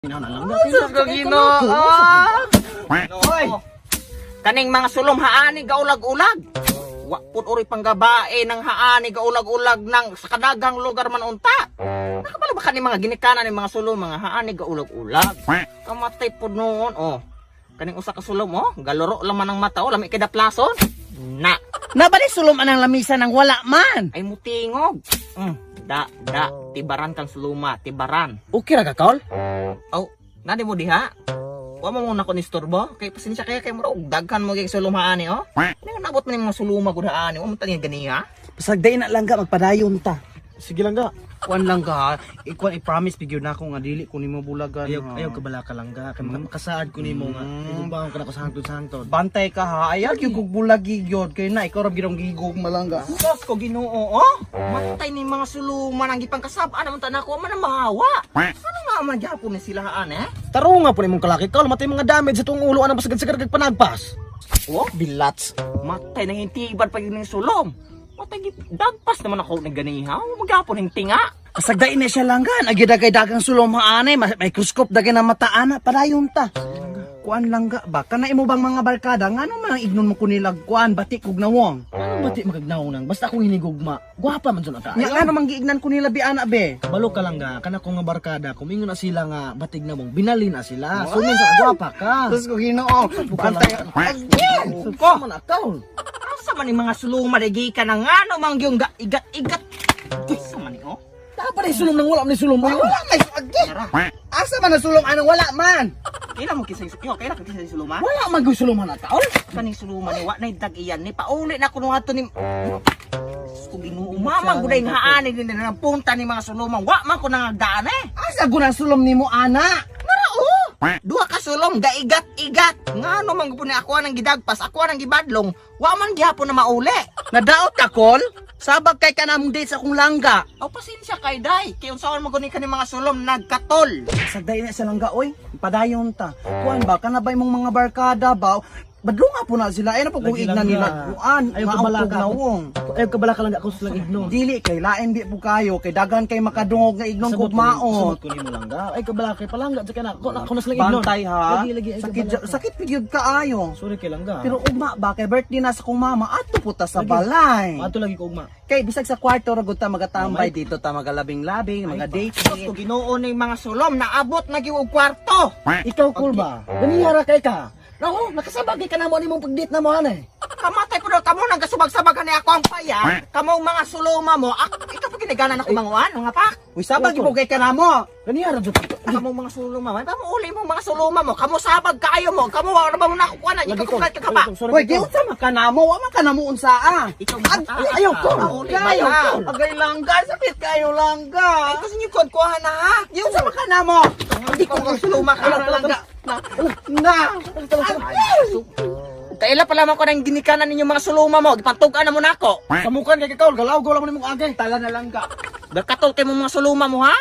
Hoy, kaning mga sulom haani gaulag-ulag. Wa pud uri panggabae ng haani gaulag-ulag ng sa kadagang lugar man unta. Nakabalo ba kaning mga ginikanan ng mga sulom mga haani gaulag-ulag? Kamatay pud noon Kaning usa ka sulom galoro lang man ang mata lami kay daplason. Nabali sulom anang lamisa ng wala man. Ay mutingog. Tibaran kang suluma, tibaran. Okay ra ka, Kaol? Nadi mo diha? Wa mo muna ko nistorbo. Kay pasensya kay mo daghan mo kay sulumaani Ning nabot man mga suluma gud haani, mo tani ganiya. Pasagday na lang ka magpadayon ta. Sige lang ga. Kuan lang ka. Ikuan i-promise bigyo na ako nga dili ko nimo bulagan. Ayaw ka bala ka lang ga. Kay makasaad ko nimo nga. Ibang ka na ko sa hangtod-hangtod. Bantay ka ha. Ayaw gyud kog bulagi gyud kay na ikaw ra girong gigog malangga. Sus ko Ginoo Matay ni mga suluman ang gipang kasab-an naman tanako man mahawa. Ano nga man gyapon ni sila Taro nga po nimong kalaki ka, matay mga damage sa tuong ulo anang pasagad-sagad kag panagpas. Bilats. Matay nang hintiban pag yung sulom. Matay dagpas naman ako ng ganiha. Magyapon ng tinga. Pasagday na siya lang ga. Nagyada kay dagang sulom haanay. Microscope dagay na mataana. Padayon ta. Kuan lang ga ba? Kana imo bang mga barkada nga ano man ignon mo kunilag kuan batik kog nawong. Ano bati magagnaw nang basta ako hinigugma. Gwapa man jud ka. Nya ano man giignan kunila bi ana be. Balo ka lang ga, kana ko nga barkada, kumingon na sila nga batig na mong binali na sila. So minsan gwapa ka. Sus ko Ginoo. Bantay. Suko man akaw. Asa man ni mga suluma dagi ka nang ano man gyung igat-igat. Asa man ni Dapat ay sulong nang wala man sulong mo. Wala may agi. Asa man na sulong anong wala man. Kailan mo kisay kailan ka kisay suluma? Wala man gyud sulong man Kaol. Kaning suluma ni wa nay dag-iyan ni pauli na kuno ato ni kung Ginoo mamang guday nga haani din na punta ni mga sulumang wa man ko nangagdaan Asa guna sulom nimo ana? Duha ka sulom gaigat-igat. Ngano man gupon ni ako nang gidagpas, ako nang gibadlong, wa man gyapon na mauli. Nadaot ka Kol? Sabag kay kanamong date sa akong langga. Pasensya kay day. Kay unsaon mo guni ka ni mga sulom nagkatol. Sagday na sa langga oy. Padayon ta. Kuan ba kanabay mong mga barkada ba? Badlunga po na sila. Ay na po kung ignan nila. Kuan. Ayaw ka bala ka. Nawong. Ayaw ka bala ka lang ako sa lang ignon. Dili kay lain di po kayo. Kay dagan kay makadungog nga ignon kog maot. Sabot ko nimo lang ga. Ay ka bala kay palangga sa kana. Ako na sa lang ignon. Bantay ha. Lagi Sakit pigyud kaayo. Sorry kay lang ga. Pero ugma ba kay birthday na sa kong mama ato po ta sa balay. Ato lagi ko ugma. Kay bisag sa kwarto ra gud ta magatambay dito ta magalabing-labing, mga date. Kung Ginoo ning mga sulom naabot na gyud og kwarto. Ikaw cool ba? Ganihara kay ka. Nako, nakasabagay ka na mo nimong pag-date na mo anay. Kamatay po daw kamo nang gasubag-sabagan ni ako ang paya. Kamo mga suloma mo, ikaw pa ginaganan ako manguan, mga pak. Uy sabag ibugay ka na mo. Ganihara jud. Kamo mga suloma, may pamuuli mo mga suloma mo. Kamo sabag kaayo mo. Kamo wa na ba mo nakukuha na ikaw kulat ka pa. Uy, di unsa man ka namo, wa man ka namo unsa Ikaw ayaw ko. Ayaw ko. Agay langga, sakit kayo langga. Ay kasi niyo kuha na ha. Di unsa man ka namo. Hindi ko mga suloma ka langga. Na. Kaila pala man ko nang ginikanan ninyo mga suloma mo. Gipantug-an na mo nako. Kamukan kay Kaol, galaw-gaw lang mo nimong agay. Tala na langga. Gakatol kay mo mga suloma mo ha.